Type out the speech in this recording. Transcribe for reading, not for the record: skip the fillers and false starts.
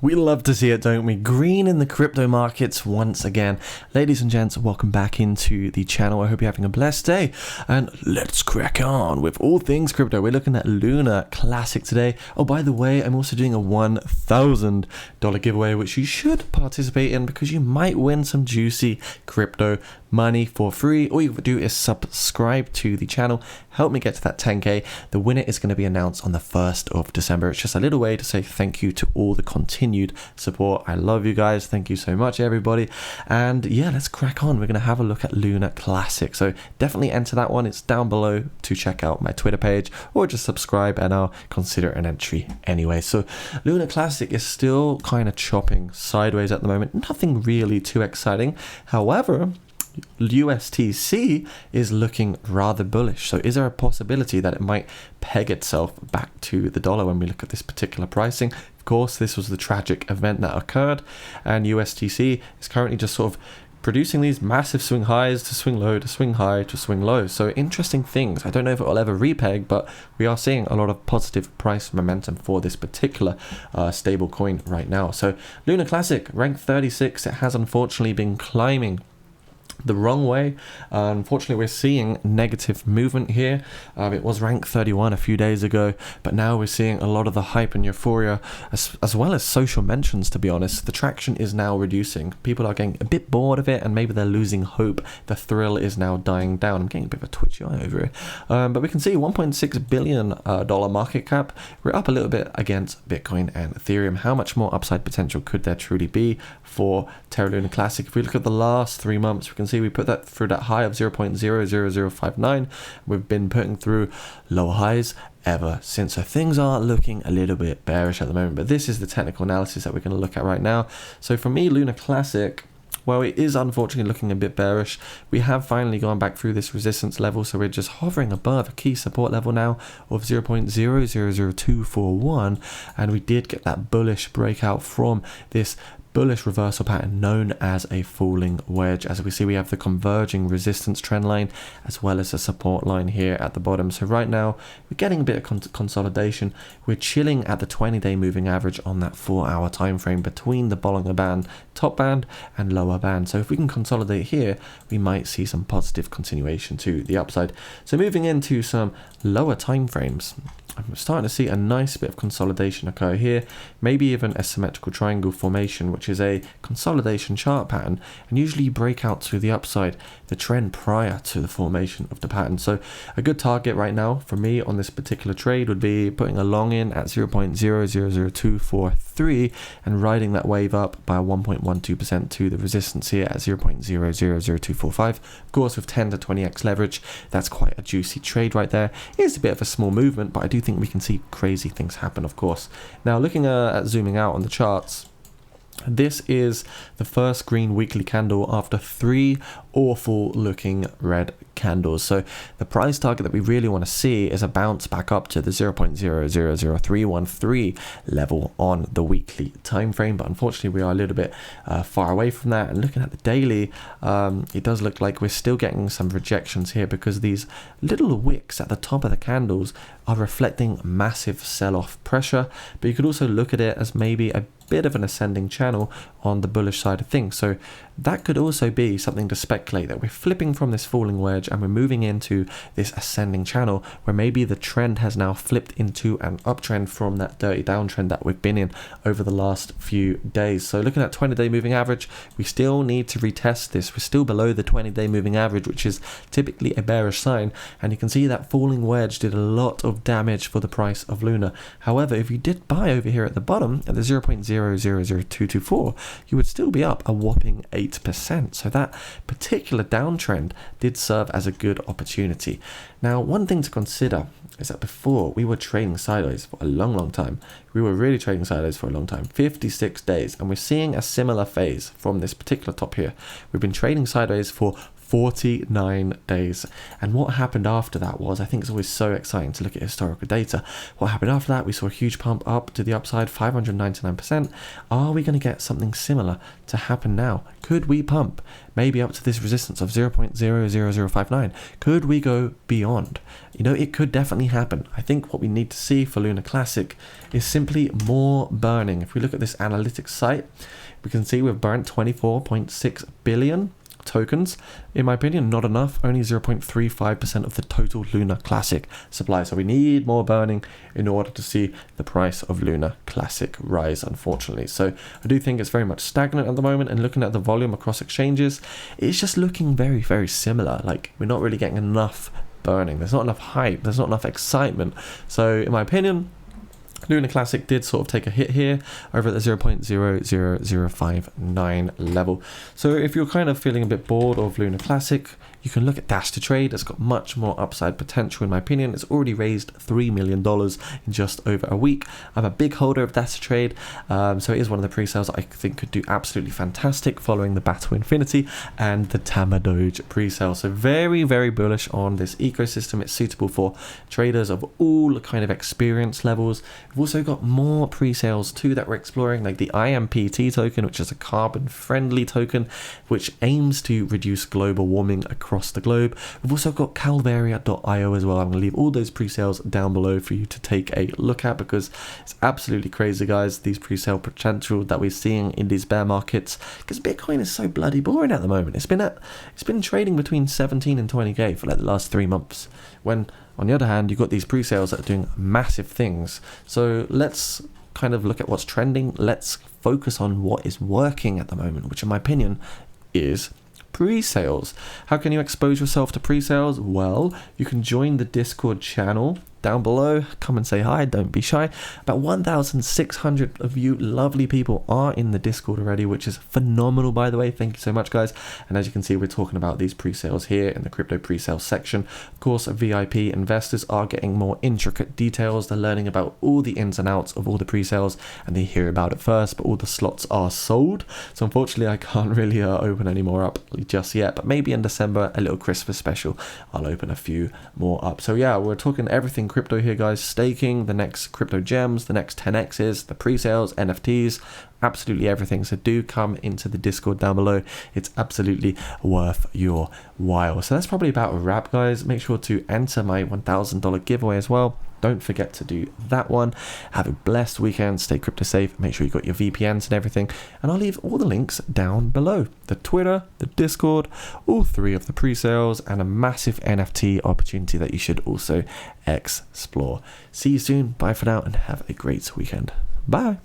We love to see it, don't we? Green in the crypto markets once again. Ladies and gents, welcome back into the channel. I hope you're having a blessed day. And let's crack on with all things crypto. We're looking at Luna Classic today. Oh, by the way, I'm also doing a $1,000 giveaway, which you should participate in because you might win some juicy crypto money for free. All you have to do is subscribe to the channel, help me get to that 10k. The winner is going to be announced on the 1st of December. It's just a little way to say thank you to all the continued support. I love you guys. Thank you so much, everybody. And yeah, let's crack on. We're going to have a look at Luna Classic. So definitely enter that one. It's down below to check out my Twitter page, or just subscribe and I'll consider an entry anyway. So Luna Classic is still kind of chopping sideways at the moment. Nothing really too exciting. However, USTC is looking rather bullish. So is there a possibility that it might peg itself back to the dollar when we look at this particular pricing? Of course, this was the tragic event that occurred, and USTC is currently just sort of producing these massive swing highs to swing low to swing high to swing low. So interesting things. I don't know if it will ever repeg, but we are seeing a lot of positive price momentum for this particular stable coin right now. So Luna Classic, rank 36. It has unfortunately been climbing the wrong way. Unfortunately, we're seeing negative movement here. It was rank 31 a few days ago, but now we're seeing a lot of the hype and euphoria, as well as social mentions. To be honest, the traction is now reducing. People are getting a bit bored of it, and maybe they're losing hope. The thrill is now dying down. I'm getting a bit of a twitchy eye over here, but we can see $1.6 billion market cap. We're up a little bit against Bitcoin and Ethereum. How much more upside potential could there truly be for Terra Luna Classic? If we look at the last 3 months, we can see we put that through that high of 0.00059. We've been putting through lower highs ever since. So things are looking a little bit bearish at the moment, but this is the technical analysis that we're going to look at right now. So for me, Luna Classic, well, it is unfortunately looking a bit bearish. We have finally gone back through this resistance level, so we're just hovering above a key support level now of 0.000241, and we did get that bullish breakout from this bullish reversal pattern known as a falling wedge. As we see, we have the converging resistance trend line as well as a support line here at the bottom. So right now we're getting a bit of consolidation. We're chilling at the 20-day moving average on that 4-hour time frame between the Bollinger Band top band and lower band. So if we can consolidate here, we might see some positive continuation to the upside. So moving into some lower time frames, I'm starting to see a nice bit of consolidation occur here, maybe even a symmetrical triangle formation, which is a consolidation chart pattern, and usually break out to the upside the trend prior to the formation of the pattern. So a good target right now for me on this particular trade would be putting a long in at 0.000243 and riding that wave up by 1.12% to the resistance here at 0.000245. Of course, with 10 to 20x leverage, that's quite a juicy trade right there. It is a bit of a small movement, but I do think we can see crazy things happen, of course. Now, looking at zooming out on the charts, this is the first green weekly candle after 3 awful looking red candles. So the price target that we really want to see is a bounce back up to the 0.000313 level on the weekly time frame, but unfortunately we are a little bit far away from that. And looking at the daily, it does look like we're still getting some rejections here because these little wicks at the top of the candles are reflecting massive sell-off pressure. But you could also look at it as maybe a bit of an ascending channel on the bullish side of things. So that could also be something to speculate that we're flipping from this falling wedge and we're moving into this ascending channel where maybe the trend has now flipped into an uptrend from that dirty downtrend that we've been in over the last few days. So looking at 20-day moving average, we still need to retest this. We're still below the 20-day moving average, which is typically a bearish sign, and you can see that falling wedge did a lot of damage for the price of Luna. However, if you did buy over here at the bottom at the 0.000224, you would still be up a whopping 8%. So that particular downtrend did serve as a good opportunity. Now, one thing to consider is that before we were trading sideways for a long time. We were really trading sideways for a long time, 56 days, and we're seeing a similar phase from this particular top here. We've been trading sideways for 49 days. And what happened after that was, I think it's always so exciting to look at historical data. What happened after that, we saw a huge pump up to the upside, 599%. Are we going to get something similar to happen now? Could we pump maybe up to this resistance of 0.00059? Could we go beyond? You know, it could definitely happen. I think what we need to see for Lunar Classic is simply more burning. If we look at this analytics site, we can see we've burnt 24.6 billion tokens. In my opinion, not enough. Only 0.35% of the total Lunar Classic supply. So we need more burning in order to see the price of Lunar Classic rise, unfortunately. So I do think it's very much stagnant at the moment, and looking at the volume across exchanges, it's just looking very, very similar. Like, we're not really getting enough burning. There's not enough hype. There's not enough excitement. So in my opinion, Lunar Classic did sort of take a hit here over at the 0.00059 level. So if you're kind of feeling a bit bored of Lunar Classic, you can look at Dash to Trade. It's got much more upside potential, in my opinion. It's already raised $3 million in just over a week. I'm a big holder of Dash to Trade, so it is one of the pre-sales that I think could do absolutely fantastic following the Battle Infinity and the Tama Doge pre-sale. So very, very bullish on this ecosystem. It's suitable for traders of all kind of experience levels. We've also got more pre-sales too that we're exploring, like the IMPT token, which is a carbon-friendly token, which aims to reduce global warming across the globe. We've also got Calvaria.io as well. I'm going to leave all those pre-sales down below for you to take a look at, because it's absolutely crazy, guys, these pre-sale potential that we're seeing in these bear markets, because Bitcoin is so bloody boring at the moment. It's been trading between 17 and 20k for like the last 3 months, when on the other hand you've got these pre-sales that are doing massive things. So let's kind of look at what's trending. Let's focus on what is working at the moment, which in my opinion is pre-sales. How can you expose yourself to pre-sales? Well, you can join the Discord channel down below. Come and say hi, don't be shy. About 1,600 of you lovely people are in the Discord already, which is phenomenal, by the way. Thank you so much, guys. And as you can see, we're talking about these pre-sales here in the crypto pre-sale section. Of course, VIP investors are getting more intricate details. They're learning about all the ins and outs of all the pre-sales, and they hear about it first, but all the slots are sold. So unfortunately, I can't really open any more up just yet, but maybe in December, a little Christmas special, I'll open a few more up. So yeah, we're talking everything crypto here, guys. Staking, the next crypto gems, the next 10x's, the pre-sales, NFTs, absolutely everything. So do come into the Discord down below. It's absolutely worth your while. So that's probably about a wrap, guys. Make sure to enter my $1,000 giveaway as well. Don't forget to do that one. Have a blessed weekend. Stay crypto safe. Make sure you got your VPNs and everything. And I'll leave all the links down below. The Twitter, the Discord, all 3 of the pre-sales, and a massive NFT opportunity that you should also explore. See you soon. Bye for now, and have a great weekend. Bye.